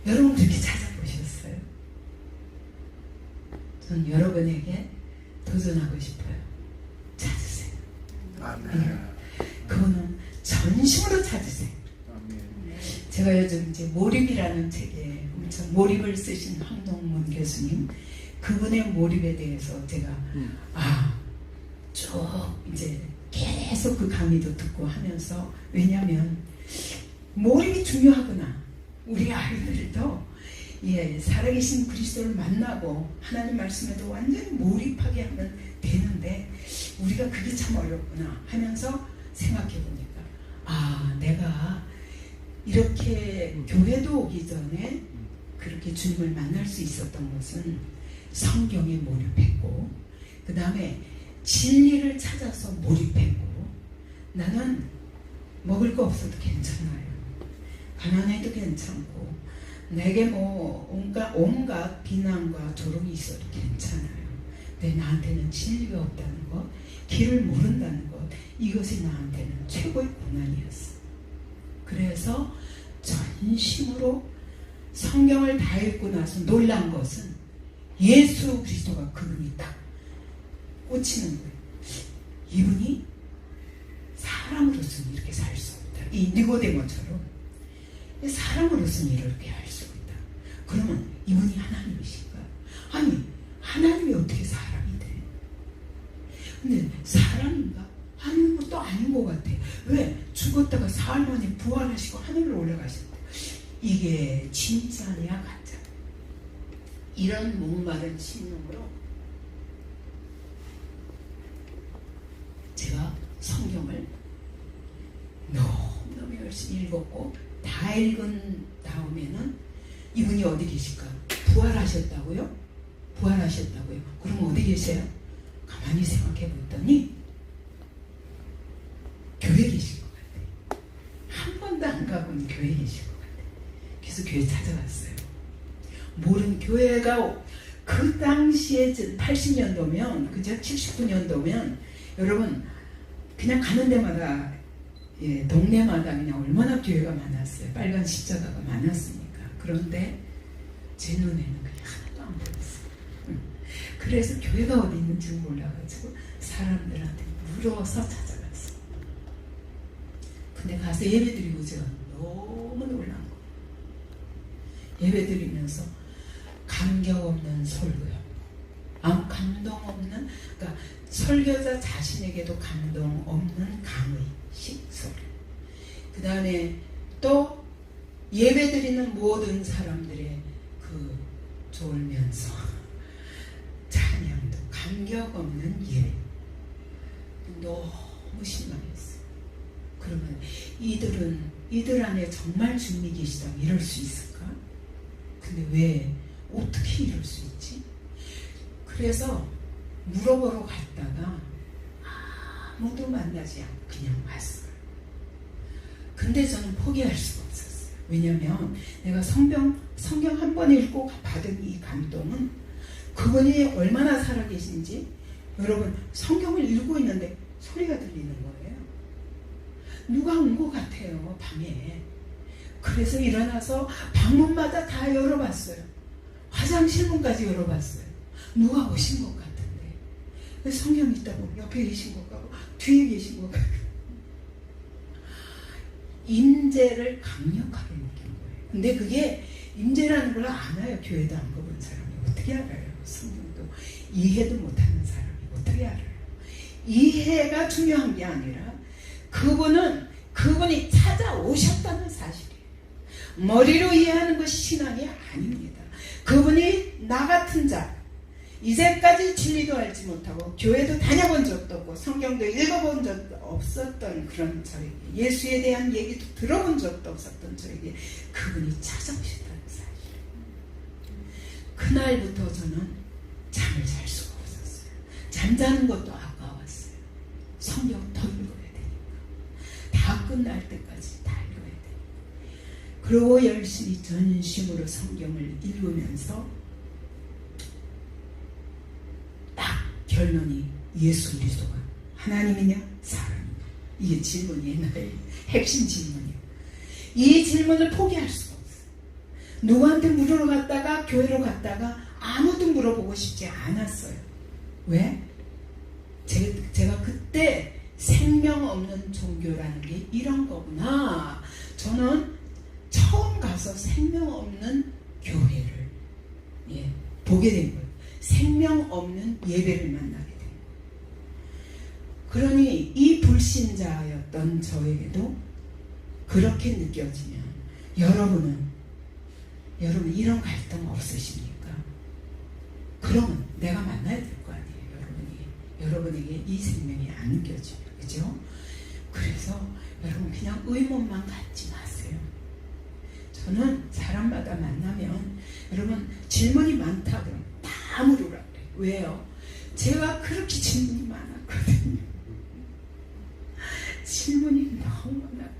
여러분 그렇게 찾아보셨어요? 전 여러분에게 도전하고 싶어요. 찾으세요. 아멘. 그거는 전심으로 찾으세요. 아멘. 제가 요즘 이제 몰입이라는 책에 엄청 몰입을 쓰신 황동문 교수님, 그분의 몰입에 대해서 제가 쭉 이제 계속 그 강의도 듣고 하면서, 왜냐하면 몰입이 중요하구나. 우리 아이들도 살아계신 그리스도를 만나고 하나님 말씀에도 완전히 몰입하게 하면 되는데 우리가 그게 참 어렵구나 하면서 생각해 보니까 내가 이렇게 교회도 오기 전에 그렇게 주님을 만날 수 있었던 것은 성경에 몰입했고, 그 다음에 진리를 찾아서 몰입했고, 나는 먹을 거 없어도 괜찮아요. 가난해도 괜찮고, 내게 뭐 온갖 비난과 조롱이 있어도 괜찮아요. 근데 나한테는 진리가 없다는 것, 길을 모른다는 것, 이것이 나한테는 최고의 고난이었어. 그래서 전심으로 성경을 다 읽고 나서 놀란 것은 예수 그리스도가 그분이 딱 꽂히는 거예요. 이분이 사람으로서는 이렇게 살 수 없다. 이 니고데모처럼 사람으로서는 이렇게 할 수 있다. 그러면 이분이 하나님이신가? 아니, 하나님이 어떻게 사람이 돼? 근데 사람인가? 하나님은 또 아닌 것 같아. 왜? 죽었다가 사흘 만에 부활하시고 하늘로 올라가셨다. 이게 진짜냐 가짜? 이런 목마른 심령으로 제가 성경을 너무너무 열심히 읽었고, 다 읽은 다음에는 이분이 어디 계실까? 부활하셨다고요? 부활하셨다고요? 그럼 어디 계세요? 가만히 생각해 봤더니 교회에 계실 것 같아요. 한 번도 안 가본 교회에 계실 것 같아요. 그래서 교회 찾아갔어요. 모르는 교회가 그 당시에 80년도면, 그죠? 79년도면 여러분 그냥 가는 데마다, 동네마다 그냥 얼마나 교회가 많았어요. 빨간 십자가가 많았으니까. 그런데 제 눈에는 그냥 하나도 안 보였어요. 그래서 교회가 어디 있는지 몰라가지고 사람들한테 물어서 찾아갔어요. 근데 가서 예배드리고 제가 너무 놀란 거예요. 예배드리면서 감격 없는 설교요. 감동 없는, 그러니까 설교자 자신에게도 감동 없는 강의, 식설. 그 다음에 또 예배드리는 모든 사람들의 그 졸면서 찬양도 감격 없는 예배. 너무 실망했어요. 그러면 이들 안에 정말 주님이 계시다면 이럴 수 있을까? 근데 왜 어떻게 이럴 수 있지? 그래서 물어보러 갔다가 아무도 만나지 않고 그냥 왔어요. 근데 저는 포기할 수가 없었어요. 왜냐하면 내가 성경 한 번 읽고 받은 이 감동은 그분이 얼마나 살아계신지, 여러분 성경을 읽고 있는데 소리가 들리는 거예요. 누가 온 것 같아요, 밤에. 그래서 일어나서 방문마다 다 열어봤어요. 화장실 문까지 열어봤어요. 누가 오신 것 같은데. 성경 있다고 옆에 계신 것 같고 뒤에 계신 것 같고. 임재를 강력하게 느낀 거예요. 근데 그게 임재라는 걸 알아요. 교회도 안 가본 사람이 어떻게 알아요? 성경도 이해도 못하는 사람이 어떻게 알아요? 이해가 중요한 게 아니라 그분이 찾아오셨다는 사실이에요. 머리로 이해하는 것이 신앙이 아닙니다. 그분이 나 같은 자, 이제까지 진리도 알지 못하고 교회도 다녀본 적도 없고 성경도 읽어본 적도 없었던 그런 저에게, 예수에 대한 얘기도 들어본 적도 없었던 저에게 그분이 찾아오셨다는 사실. 그날부터 저는 잠을 잘 수가 없었어요. 잠자는 것도 아까웠어요. 성경 더 읽어야 되니까. 다 끝날 때까지 다 읽어야 되니까. 그리고 열심히 전심으로 성경을 읽으면서 결론이 예수 그리스도가 하나님이냐 사람이냐, 이게 질문이 옛날에 핵심 질문이에요. 이 질문을 포기할 수가 없어요. 누구한테 물으러 갔다가 교회로 갔다가 아무도 물어보고 싶지 않았어요. 왜? 제가 그때 생명 없는 종교라는 게 이런 거구나. 저는 처음 가서 생명 없는 교회를 보게 된 거예요. 생명 없는 예배를 만나게 된 거예요. 그러니 이 불신자였던 저에게도 그렇게 느껴지면 여러분 이런 갈등 없으십니까? 그러면 내가 만나야 될 거 아니에요. 여러분에게 이 생명이 안 느껴져요. 그죠? 그래서 여러분 그냥 의문만 갖지 마세요. 저는 사람마다 만나면 여러분 질문이 많다 그러면 다 물으라 그래요. 왜요? 제가 그렇게 질문이 많았거든요. 질문이 너무 많았거든요.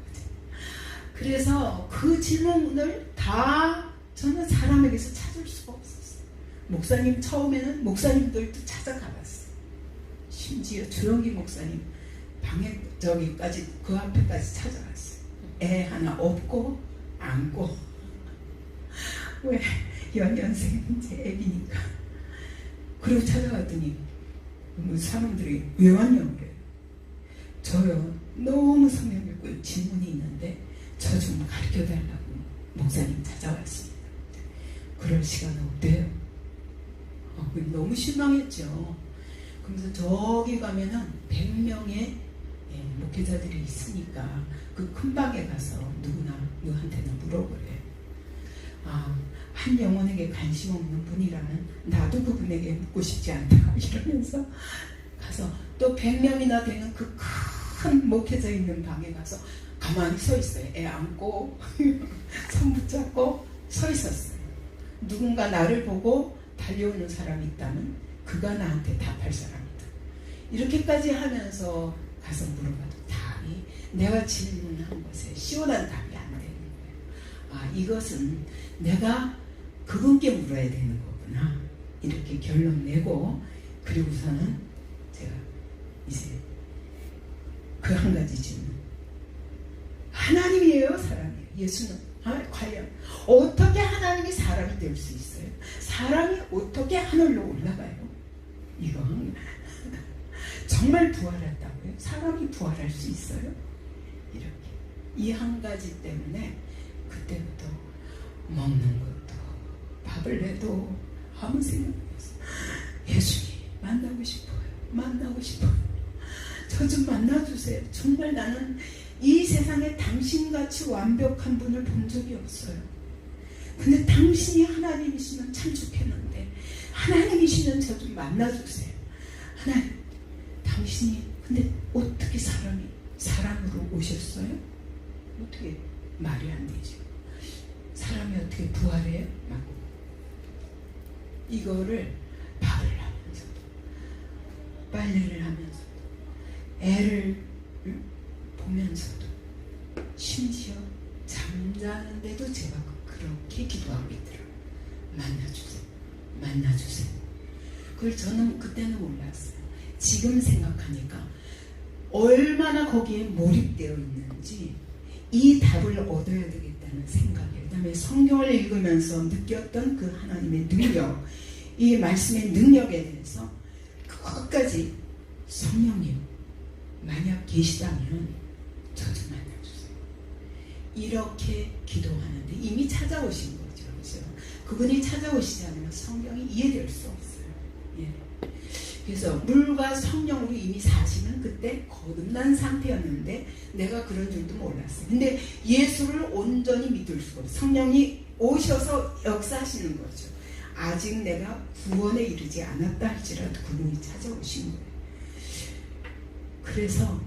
그래서 그 질문을 다 저는 사람에게서 찾을 수가 없었어요. 목사님 처음에는 목사님들도 찾아가봤어요. 심지어 조영기 목사님 방에 저기까지 그 앞에까지 찾아갔어요. 애 하나 업고 안고 왜 연년생 이제 애기니까. 그리고 찾아갔더니 사람들이 왜 왔냐고 그래요. 저요 너무 성령 있고 질문이 있는데 저 좀 가르쳐달라고 목사님 찾아왔습니다. 그럴 시간 없대요. 너무 실망했죠. 그래서 저기 가면은 100명의 목회자들이 있으니까 그 큰 방에 가서 누구한테나 물어보래요. 한 영혼에게 관심 없는 분이라면 나도 그분에게 묻고 싶지 않다 이러면서 가서 또 100명이나 되는 그 큰 목회자 있는 방에 가서 가만히 서 있어요. 애 안고 손 붙잡고 서 있었어요. 누군가 나를 보고 달려오는 사람이 있다면 그가 나한테 답할 사람이다. 이렇게까지 하면서 가서 물어봐도 답이 내가 질문한 것에 시원한 답이 안 되는 거예요. 이것은 내가 그분께 물어야 되는 거구나. 이렇게 결론 내고 그리고서는 제가 이제 그 한 가지 질문. 하나님이에요, 사람이에요? 예수는 과연 어떻게 하나님이 사람이 될 수 있어요? 사람이 어떻게 하늘로 올라가요? 이건 정말 부활했다고요? 사람이 부활할 수 있어요? 이렇게 이 한 가지 때문에 그때부터 먹는 것도 밥을 내도 아무 생각 없어요. 예수님 만나고 싶어요. 저 좀 만나주세요. 정말 나는 이 세상에 당신같이 완벽한 분을 본 적이 없어요. 근데 당신이 하나님이시면 참 좋겠는데 하나님이시면 저 좀 만나주세요. 하나님, 당신이 근데 어떻게 사람으로 오셨어요? 어떻게 말이 안 되죠. 사람이 어떻게 부활해요? 이거를 밥을 하면서도 빨래를 하면서도 애를 보면서도 심지어 잠자는데도 제가 그렇게 기도하고 있더라고요. 만나주세요. 그걸 저는 그때는 몰랐어요. 지금 생각하니까 얼마나 거기에 몰입되어 있는지 이 답을 얻어야 되겠다는 생각이에요. 그 다음에 성경을 읽으면서 느꼈던 그 하나님의 능력, 이 말씀의 능력에 대해서 끝까지 성령님 만약 계시다면 저 좀 만나주세요. 이렇게 기도하는데 이미 찾아오신 거죠. 그렇죠? 그분이 찾아오시지 않으면 성경이 이해될 수 없어요. 그래서 물과 성령으로 이미 사시는 그때 거듭난 상태였는데 내가 그런 줄도 몰랐어요. 근데 예수를 온전히 믿을 수가 없어요. 성령이 오셔서 역사하시는 거죠. 아직 내가 구원에 이르지 않았다 할지라도 그분이 찾아오신 거예요. 그래서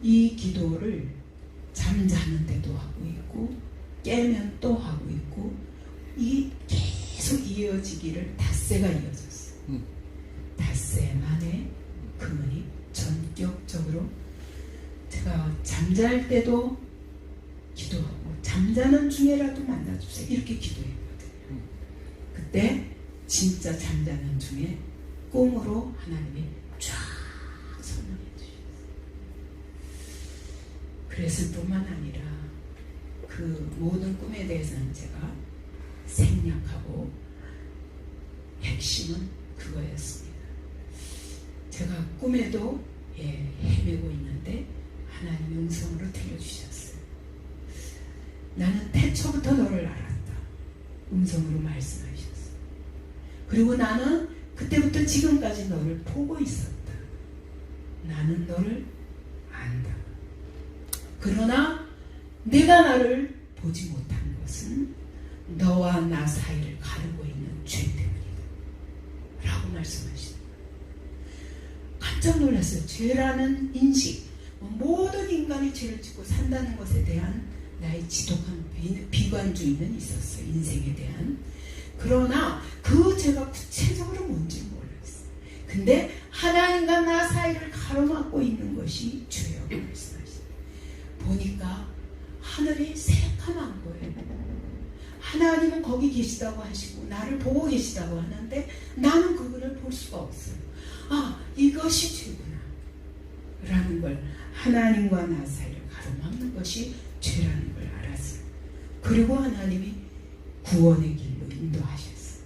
이 기도를 잠자는데도 하고 있고 깨면 또 하고 있고 이 계속 이어지기를 닷새가 이어졌어요. 닷새 만에 그분이 전격적으로 제가 잠잘 때도 기도하고 잠자는 중에라도 만나주세요. 이렇게 기도했거든요. 그때 진짜 잠자는 중에 꿈으로 하나님이 쫙 설명해 주셨어요. 그랬을 뿐만 아니라 그 모든 꿈에 대해서는 제가 생략하고 핵심은 그거였습니다. 제가 꿈에도 헤매고 있는데 하나님의 음성으로 들려주셨어요. 나는 태초부터 너를 알았다. 음성으로 말씀하셨어요. 그리고 나는 그때부터 지금까지 너를 보고 있었다. 나는 너를 안다. 그러나 내가 나를 보지 못한 것은 너와 나 사이를 가르고 있는 죄 때문이다. 라고 말씀하시는 거예요. 깜짝 놀랐어요. 죄라는 인식, 모든 인간이 죄를 짓고 산다는 것에 대한 나의 지독한 비관주의는 있었어요. 인생에 대한. 그러나 그 죄가 구체적으로 뭔지 몰랐어요. 근데 하나님과 나 사이를 가로막고 있는 것이 죄라고 말씀하시죠. 보니까 하늘이 새까만 거예요. 하나님은 거기 계시다고 하시고 나를 보고 계시다고 하는데 나는 그분을 볼 수가 없어요. 아, 이것이 죄구나 라는 걸, 하나님과 나 사이를 가로막는 것이 죄라는 걸 알았어요. 그리고 하나님이 구원의 길로 인도하셨어요.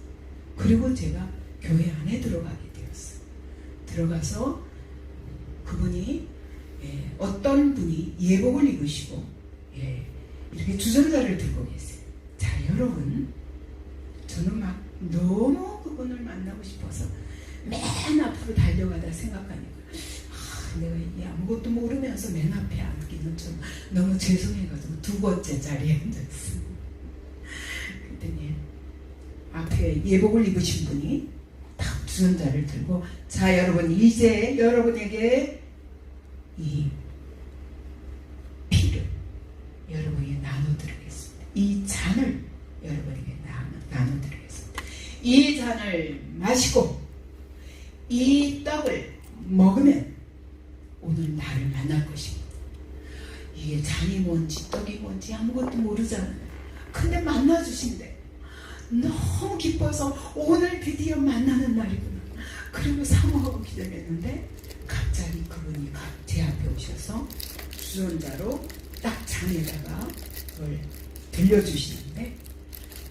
그리고 제가 교회 안에 들어가게 되었어요. 들어가서 그분이 어떤 분이 예복을 입으시고 이렇게 주전자를 들고 계세요. 자, 여러분, 저는 막 너무 그분을 만나고 싶어서 맨 앞으로 달려가다 생각하니까 내가 이 아무것도 모르면서 맨 앞에 앉기는 좀 너무 죄송해가지고 두 번째 자리에 앉았어요. 그랬더니 앞에 예복을 입으신 분이 딱 주전자를 들고, 자, 여러분, 이제 여러분에게 이 피를 여러분에게 나눠드리겠습니다. 이 잔을 여러분에게 나눠드리겠습니다. 이 잔을 마시고 이 떡을 먹으면 오늘 나를 만날 것입니다. 이게 잔이 뭔지 떡이 뭔지 아무것도 모르잖아요. 근데 만나주신대. 너무 기뻐서 오늘 드디어 만나는 날이구나. 그리고 사모하고 기다렸는데 갑자기 그분이 제 앞에 오셔서 주전자로 딱 잔에다가 그걸 들려주시는데,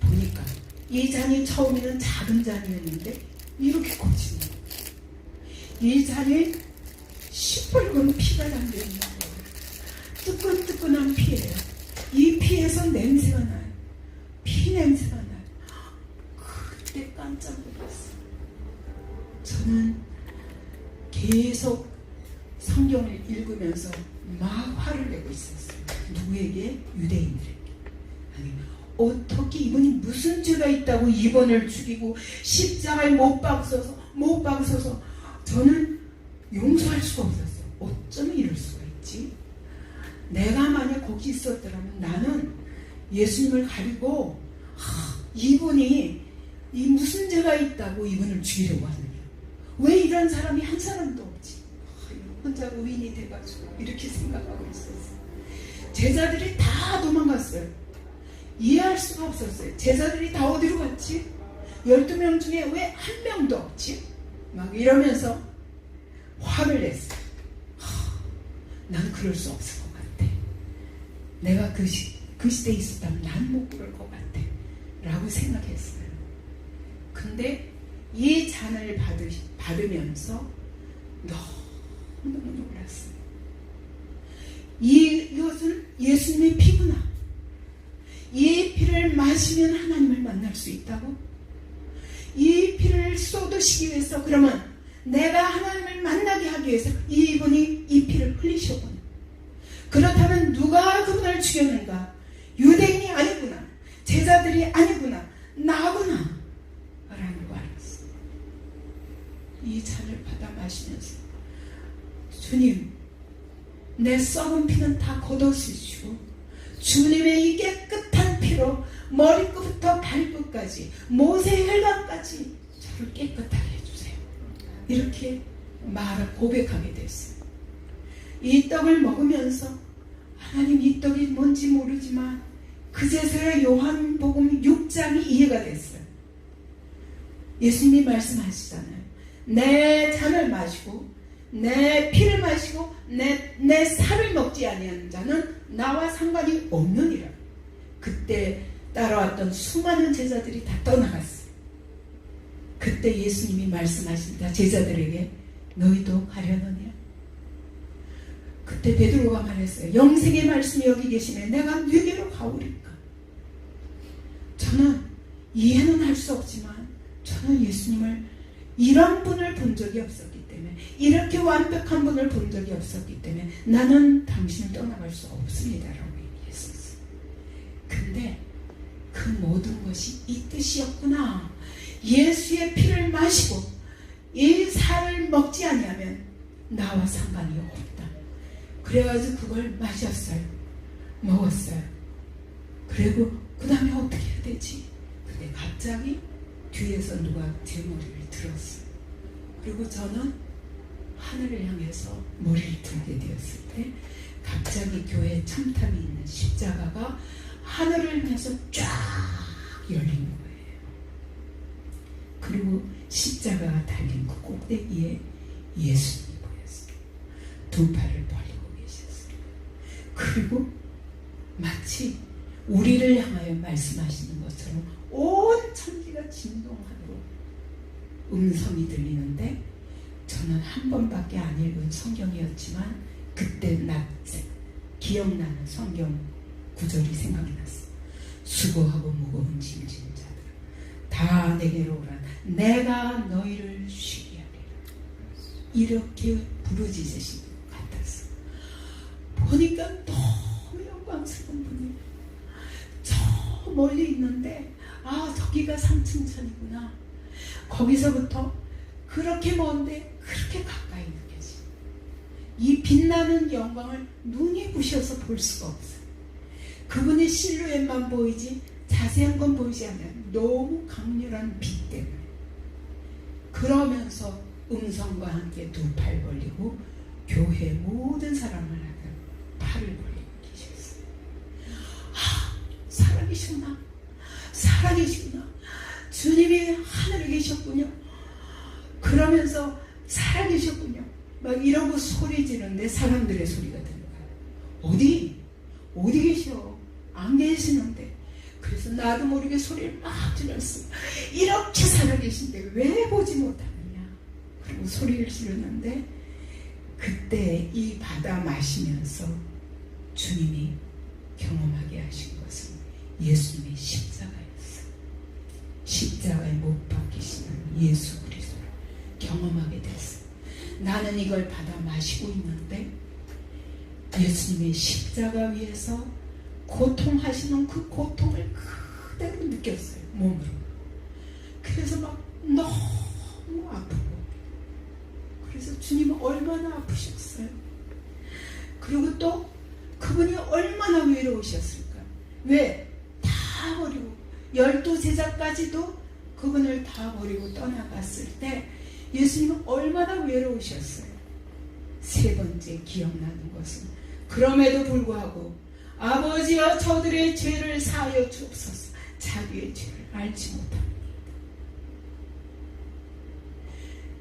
보니까 이 잔이 처음에는 작은 잔이었는데 이렇게 커진 거예요. 이 잔에 시뻘건 피가 담겨있는 거예요. 뜨끈뜨끈한 피예요. 이 피에서 냄새가 나요. 피 냄새가 나요. 그때 깜짝 놀랐어요. 저는 계속 성경을 읽으면서 막 화를 내고 있었어요. 누구에게? 유대인들에게. 아니, 어떻게 이분이 무슨 죄가 있다고 이번을 죽이고 십자가에 못 박서서 저는 용서할 수가 없었어요. 어쩌면 이럴 수가 있지? 내가 만약 거기 있었더라면 나는 예수님을 가리고 이분이 이 무슨 죄가 있다고 이분을 죽이려고 하느냐, 왜 이런 사람이 한 사람도 없지, 혼자 의인이 돼가지고 이렇게 생각하고 있었어요. 제자들이 다 도망갔어요. 이해할 수가 없었어요. 제자들이 다 어디로 갔지? 12명 중에 왜 한 명도 없지? 막 이러면서 화를 냈어요. 난 그럴 수 없을 것 같아. 내가 그 시대에 있었다면 난 못 그럴 것 같아 라고 생각했어요. 근데 이 잔을 받으면서 너무너무 놀랐어요. 이것은 예수님의 피구나. 이 피를 마시면 하나님을 만날 수 있다고? 이 피를 쏟으시기 위해서, 그러면 내가 하나님을 만나게 하기 위해서 이분이 이 피를 흘리셨구나. 그렇다면 누가 그분을 죽였는가? 유대인이 아니구나. 제자들이 아니구나. 나구나. 라는 거 알았어. 이 잔을 받아 마시면서, 주님, 내 썩은 피는 다 걷어주시고 주님의 이 깨끗한 피로 머리끝부터 발끝까지 모세 혈관까지 저를 깨끗하게 해주세요. 이렇게 고백하게 됐어요. 이 떡을 먹으면서, 하나님, 이 떡이 뭔지 모르지만 그제서야 요한복음 6장이 이해가 됐어요. 예수님이 말씀하시잖아요. 내 잔을 마시고 내 피를 마시고 내 살을 먹지 아니하는 자는 나와 상관이 없느니라. 그때 따라왔던 수많은 제자들이 다 떠나갔어요. 그때 예수님이 말씀하십니다. 제자들에게 너희도 가려느냐? 그때 베드로가 말했어요. 영생의 말씀이 여기 계시네. 내가 누구로 가오리까? 저는 이해는 할 수 없지만 저는 예수님을 이런 분을 본 적이 없었기 때문에, 이렇게 완벽한 분을 본 적이 없었기 때문에 나는 당신을 떠나갈 수 없습니다 라고 얘기했었어요. 근데 그 모든 것이 이 뜻이었구나. 예수의 피를 마시고 이 살을 먹지 아니하면 나와 상관이 없다. 그래가지고 그걸 마셨어요. 먹었어요. 그리고 그 다음에 어떻게 해야 되지? 근데 갑자기 뒤에서 누가 제 머리를 들었어요. 그리고 저는 하늘을 향해서 머리를 들게 되었을 때 갑자기 교회 첨탑이 있는 십자가가 하늘을 향해서 쫙 열린 거예요. 그리고 십자가가 달린 그 꼭대기에 예수님이 보였어요. 두 팔을 벌리고 계셨어요. 그리고 마치 우리를 향하여 말씀하시는 것처럼 온 천지가 진동하도록 음성이 들리는데, 저는 한 번밖에 안 읽은 성경이었지만 그때 기억나는 성경 구절이 생각이 났어요. 수고하고 무거운 짐진 자들 다 내게로 오라. 내가 너희를 쉬게 하리라. 이렇게 부르짖으신 것 같았어. 보니까 너무 영광스러운 분이에요. 저 멀리 있는데 저기가 삼층천이구나. 거기서부터 그렇게 먼데 그렇게 가까이 느껴지. 이 빛나는 영광을 눈이 부셔서 볼 수가 없어요. 그분의 실루엣만 보이지 자세한 건 보이지 않아요. 너무 강렬한 빛 때문에. 그러면서 음성과 함께 두 팔 벌리고 교회 모든 사람을 하며 팔을 벌리고 계셨어요. 살아계시구나. 살아계시구나. 주님이 하늘에 계셨군요. 그러면서 살아계셨군요. 막 이러고 소리 지르는데 사람들의 소리가 들려가요. 어디 계셔? 안 계시는데. 그래서 나도 모르게 소리를 막 질렀어요. 이렇게 살아계신데 왜 보지 못하느냐. 그리고 소리를 지르는데 그때 이 바다 마시면서 주님이 경험하게 하신 것은 예수님의 십자가였어요. 십자가에 못 박히시는 예수 그리스도를 경험하게 됐어요. 나는 이걸 받아 마시고 있는데 예수님의 십자가 위에서 고통하시는 그 고통을 그대로 느꼈어요. 몸으로. 그래서 막 너무 아프고, 그래서 주님은 얼마나 아프셨어요. 그리고 또 그분이 얼마나 외로우셨을까. 왜? 다 버리고 12제자까지도 그분을 다 버리고 떠나갔을 때 예수님은 얼마나 외로우셨어요. 세 번째 기억나는 것은 그럼에도 불구하고 아버지여 저들의 죄를 사하여 주옵소서. 자기의 죄를 알지 못합니다.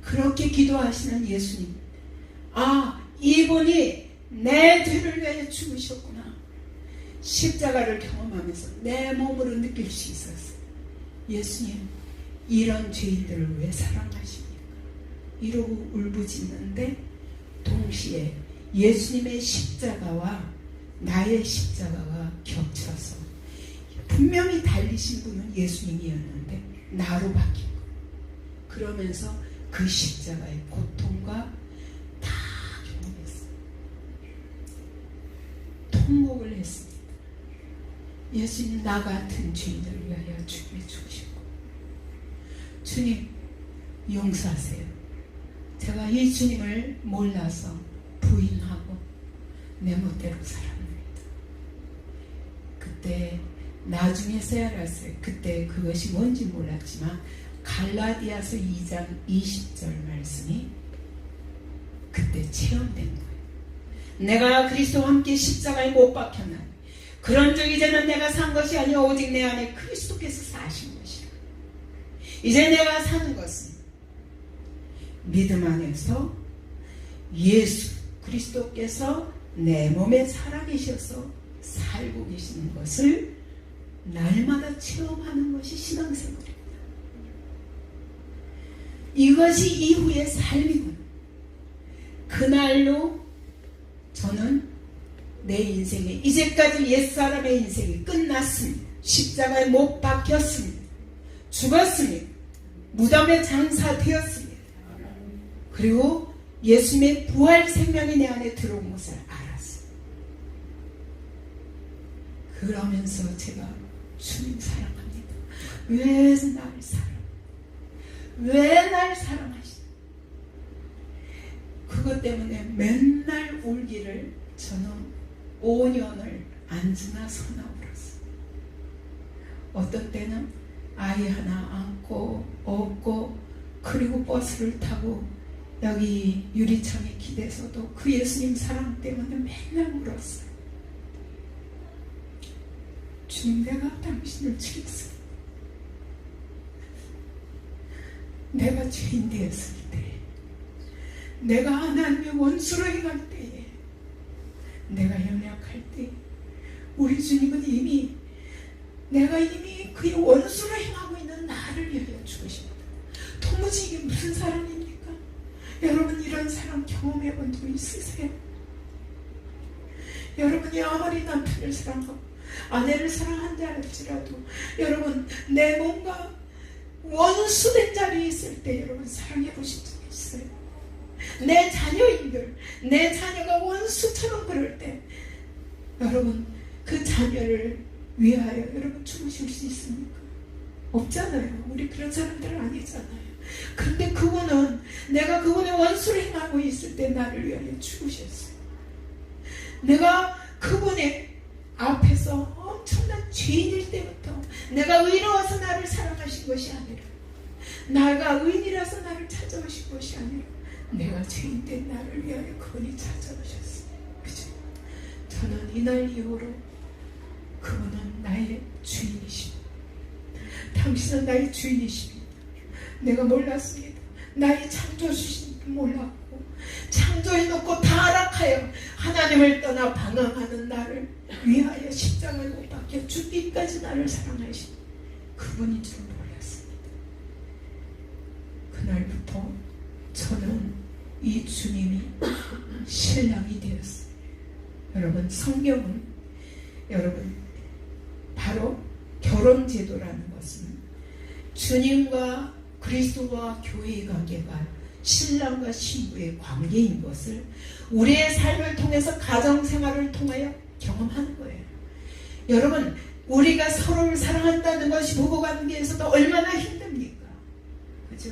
그렇게 기도하시는 예수님, 이분이 내 죄를 위해 죽으셨구나. 십자가를 경험하면서 내 몸으로 느낄 수 있었어요. 예수님, 이런 죄인들을 왜 사랑하십니까? 이러고 울부짖는데 동시에 예수님의 십자가와 나의 십자가가 겹쳐서 분명히 달리신 분은 예수님이었는데 나로 바뀐 거예요. 그러면서 그 십자가의 고통과 다 경험했어요. 통곡을 했습니다. 예수님, 나 같은 죄인을 위하여 주님이 죽으셨고, 주님 용서하세요. 제가 이 주님을 몰라서 부인하고 내 멋대로 살았습니다. 그때 나중에서야 알았어요. 그때 그것이 뭔지 몰랐지만 갈라디아서 2장 20절 말씀이 그때 체험된 거예요. 내가 그리스도와 함께 십자가에 못 박혔나니 그런즉 이제는 내가 산 것이 아니라 오직 내 안에 그리스도께서 사신 것이라. 이제 내가 사는 것은 믿음 안에서 예수 그리스도께서 내 몸에 살아계셔서 살고 계시는 것을 날마다 체험하는 것이 신앙생활입니다. 이것이 이후의 삶이군. 그날로 저는 내 인생에 이제까지 옛사람의 인생이 끝났습니다. 십자가에 못 박혔습니다. 죽었습니다. 무덤에 장사되었습니다. 그리고 예수님의 부활 생명이 내 안에 들어온 것을 알았어요. 그러면서 제가 주님 사랑합니다. 왜 날 사랑? 왜 날 사랑하시나? 그것 때문에 맨날 울기를 저는 5년을 앉으나 서나 울었어요. 어떤 때는 아이 하나 안고 업고 그리고 버스를 타고 여기 유리창에 기대서도 그 예수님 사랑 때문에 맨날 울었어요. 주님, 내가 당신을 죽였어요. 내가 죄인 되었을 때, 내가 하나님의 원수로 행할 때에, 내가 연약할 때 우리 주님은 이미 내가 이미 그의 원수로 행하고 있는 나를 위하여 죽으십니다. 도무지 이게 무슨 사랑입니까? 여러분 이런 사랑 경험해 본 적 있으세요? 여러분이 아무리 남편을 사랑하고 아내를 사랑한다 할지라도 여러분 내 뭔가 원수된 자리에 있을 때 여러분 사랑해 보신 적 있어요? 내 자녀인들, 내 자녀가 원수처럼 그럴 때 여러분 그 자녀를 위하여 여러분 죽으실 수 있습니까? 없잖아요. 우리 그런 사람들 아니잖아요. 그런데 그분은 내가 그분의 원수를 행하고 있을 때 나를 위하여 죽으셨어요. 내가 그분의 앞에서 엄청난 죄인일 때부터 내가 의로워서 나를 사랑하신 것이 아니라 내가 의인이라서 나를 찾아오신 것이 아니라 내가 죄인된 나를 위하여 그분이 찾아오셨어요. 그죠? 저는 이날 이후로 그분은 나의 주인이십니다. 당신은 나의 주인이십니다. 내가 몰랐습니다. 나의 창조주신 몰랐고 창조해놓고 타락하여 하나님을 떠나 방황하는 나를 위하여 십자가에 못 박혀 죽기까지 나를 사랑하신 그분인 줄 몰랐습니다. 그날부터 저는 이 주님이 신랑이 되었어요. 여러분 성경은 여러분 바로 결혼제도라는 것은 주님과 그리스도와 교회의 관계가 신랑과 신부의 관계인 것을 우리의 삶을 통해서 가정생활을 통하여 경험하는 거예요. 여러분 우리가 서로를 사랑한다는 것이 부부관계에서도 얼마나 힘듭니까? 그죠?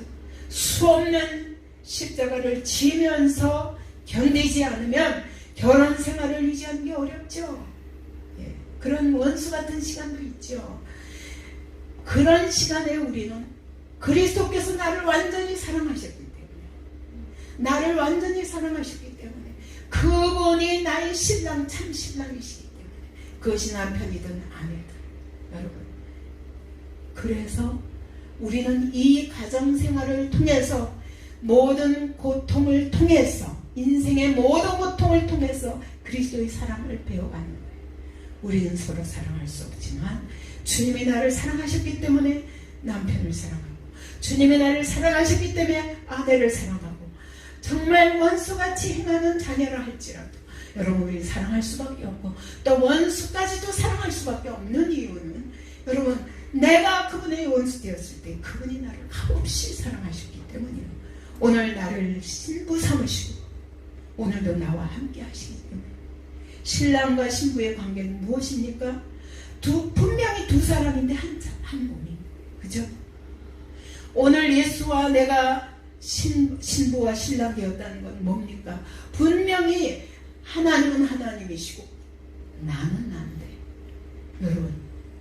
수없는 십자가를 지면서 견디지 않으면 결혼생활을 유지하는 게 어렵죠. 예, 그런 원수 같은 시간도 있죠. 그런 시간에 우리는 그리스도께서 나를 완전히 사랑하셨기 때문에 나를 완전히 사랑하셨기 때문에 그분이 나의 신랑 참 신랑이시기 때문에 그것이 남편이든 아내든 여러분 그래서 우리는 이 가정생활을 통해서 모든 고통을 통해서 인생의 모든 고통을 통해서 그리스도의 사랑을 배워가는 거예요. 우리는 서로 사랑할 수 없지만 주님이 나를 사랑하셨기 때문에 남편을 사랑하고 주님이 나를 사랑하셨기 때문에 아내를 사랑하고 정말 원수같이 행하는 자녀라 할지라도 여러분 우리 사랑할 수밖에 없고 또 원수까지도 사랑할 수밖에 없는 이유는 여러분 내가 그분의 원수 되었을 때 그분이 나를 값없이 사랑하셨기 때문이에요. 오늘 나를 신부 삼으시고 오늘도 나와 함께 하시기 때문에 신랑과 신부의 관계는 무엇입니까? 분명히 두 사람인데 한 몸이 그죠? 오늘 예수와 내가 신부와 신랑 되었다는 건 뭡니까? 분명히 하나님은 하나님이시고 나는 난데 여러분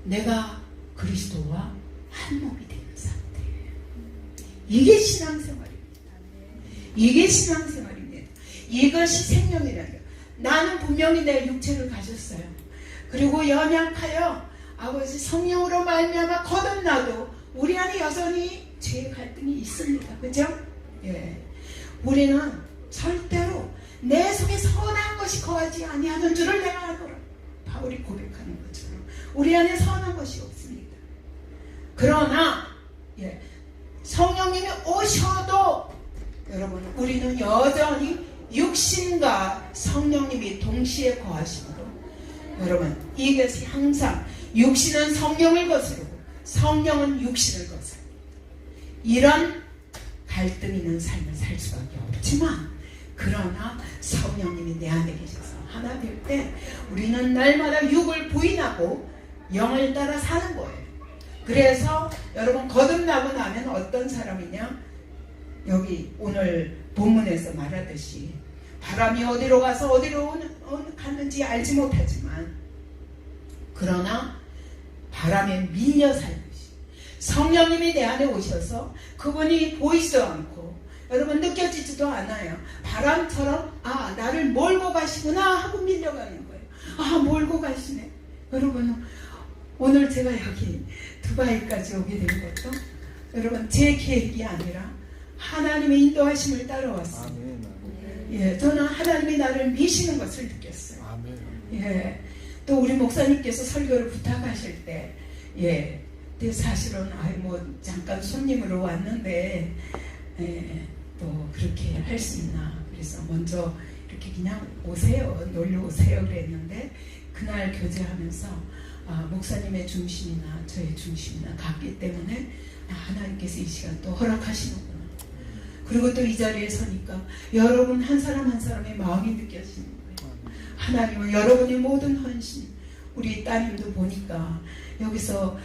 내가 그리스도와 한 몸이 되는 상태예요. 이게 신앙생활입니다. 이게 신앙생활입니다. 이것이 생명이라요. 나는 분명히 내 육체를 가졌어요. 그리고 연약하여 아버지 성령으로 말미암아 거듭나도 우리 안에 여전히 죄의 갈등이 있습니다. 그죠? 예. 우리는 절대로 내 속에 선한 것이 거하지 아니하는 줄을 내가 아노라. 바울이 고백하는 것처럼 우리 안에 선한 것이 없습니다. 그러나 성령님이 오셔도 여러분 우리는 여전히 육신과 성령님이 동시에 거하시므로 여러분 이것이 항상 육신은 성령을 거스르고 성령은 육신을 거스릅니다. 이런 갈등 있는 삶을 살 수밖에 없지만 그러나 성령님이 내 안에 계셔서 하나 될 때 우리는 날마다 육을 부인하고 영을 따라 사는 거예요. 그래서 여러분 거듭나고 나면 어떤 사람이냐, 여기 오늘 본문에서 말하듯이 바람이 어디로 가서 어디로 가는지 알지 못하지만 그러나 바람에 밀려 살듯이 성령님이 내 안에 오셔서 그분이 보이지도 않고 여러분 느껴지지도 않아요. 바람처럼 나를 몰고 가시구나 하고 밀려가는 거예요. 몰고 가시네. 여러분 오늘 제가 여기 두바이까지 오게 된 것도 여러분 제 계획이 아니라 하나님의 인도하심을 따라왔습니다. 저는 하나님이 나를 미시는 것을 느꼈어요. 또 우리 목사님께서 설교를 부탁하실 때 근데 사실은 잠깐 손님으로 왔는데 또 그렇게 할 수 있나, 그래서 먼저 이렇게 그냥 오세요, 놀러 오세요 그랬는데 그날 교제하면서 목사님의 중심이나 저의 중심이나 같기 때문에 하나님께서 이 시간 또 허락하시는구나. 그리고 또 이 자리에 서니까 여러분 한 사람 한 사람의 마음이 느껴지는 거예요. 하나님은 여러분의 모든 헌신, 우리 따님도 보니까 여기서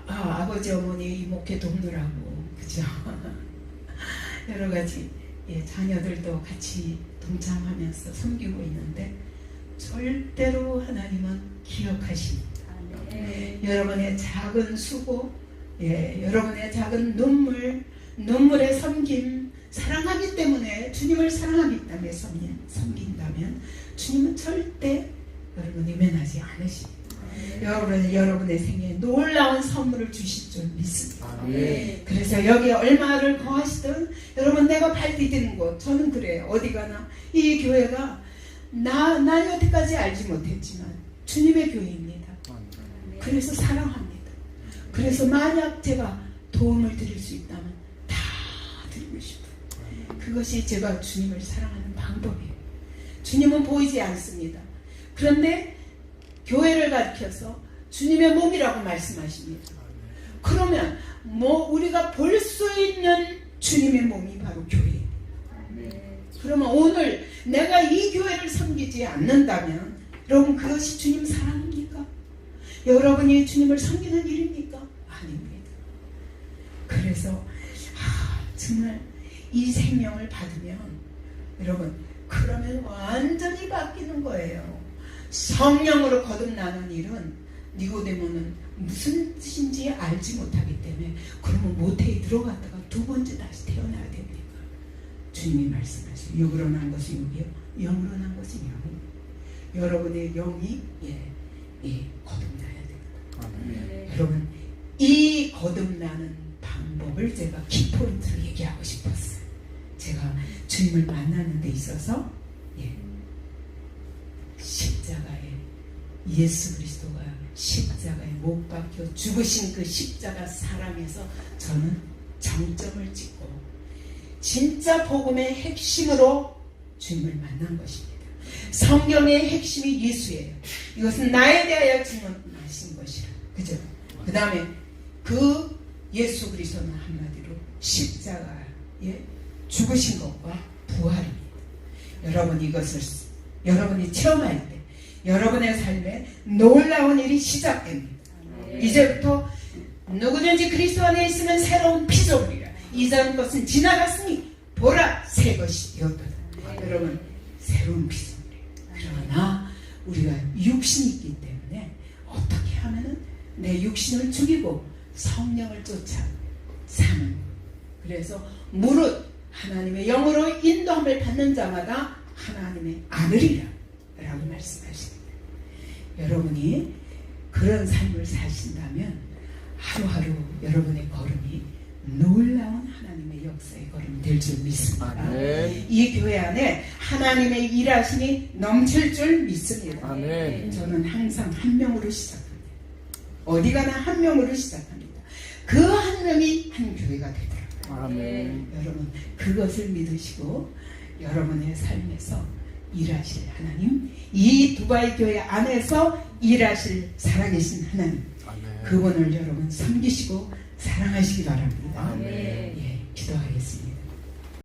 아버지 어머니 이목회 돕느라고 그죠? 여러 가지 자녀들도 같이 동참하면서 섬기고 있는데 절대로 하나님은 기억하십니다. 여러분의 작은 수고, 여러분의 작은 눈물의 섬김, 사랑하기 때문에, 주님을 사랑하기 때문에 섬긴다면 주님은 절대 여러분 외면하지 않으십니다. 여러분의 생애에 놀라운 선물을 주실 줄 믿습니다. 그래서 여기 얼마를 거하시든 여러분 내가 발 디디는 곳, 저는 그래요. 어디 가나 이 교회가 난 여태까지 알지 못했지만 주님의 교회입니다. 그래서 사랑합니다. 그래서 만약 제가 도움을 드릴 수 있다면 다 드리고 싶어요. 그것이 제가 주님을 사랑하는 방법이에요. 주님은 보이지 않습니다. 그런데 교회를 가리켜서 주님의 몸이라고 말씀하십니다. 그러면 우리가 볼 수 있는 주님의 몸이 바로 교회입니다. 그러면 오늘 내가 이 교회를 섬기지 않는다면 여러분 그것이 주님 사랑입니까? 여러분이 주님을 섬기는 일입니까? 아닙니다. 그래서 정말 이 생명을 받으면 여러분 그러면 완전히 바뀌는 거예요. 성령으로 거듭나는 일은 니고데모는 무슨 뜻인지 알지 못하기 때문에 그러면 모태에 들어갔다가 두 번째 다시 태어나야 됩니까? 주님이 말씀하시죠. 육으로 난 것이 육이요, 영으로 난 것이 영이요. 여러분의 영이 거듭나야 됩니다. 여러분 이 거듭나는 방법을 제가 키포인트로 얘기하고 싶었어요. 제가 주님을 만나는 데 있어서 십자가에 예수 그리스도가 십자가에 못 박혀 죽으신 그 십자가 사랑에서 저는 정점을 찍고 진짜 복음의 핵심으로 주님을 만난 것입니다. 성경의 핵심이 예수예요. 이것은 나에 대하여 주님은 하신 것이라. 그죠? 그 다음에 그 예수 그리스도는 한마디로 십자가에 죽으신 것과 부활입니다. 여러분 이것을 여러분이 체험할 때 여러분의 삶에 놀라운 일이 시작됩니다. 이제부터 누구든지 그리스도 안에 있으면 새로운 피조물이라. 이전 것은 지나갔으니 보라 새 것이 되었도다. 여러분 새로운 피조물이에요. 그러나 우리가 육신이 있기 때문에 어떻게 하면 내 육신을 죽이고 성령을 쫓아 사는, 그래서 무릇 하나님의 영으로 인도함을 받는 자마다 하나님의 아들이라 라고 말씀하십니다. 여러분이 그런 삶을 사신다면 하루하루 여러분의 걸음이 놀라운 하나님의 역사의 걸음 될 줄 믿습니다. 아멘. 이 교회 안에 하나님의 일하심이 넘칠 줄 믿습니다. 아멘. 저는 항상 한 명으로 시작합니다. 어디 가나 한 명으로 시작합니다. 그 한 명이 한 교회가 되더라고요. 아멘. 여러분 그것을 믿으시고 여러분의 삶에서 일하실 하나님, 이 두바이 교회 안에서 일하실 살아계신 하나님, 아멘. 그분을 여러분 섬기시고 사랑하시기 바랍니다. 아멘. 예, 기도하겠습니다.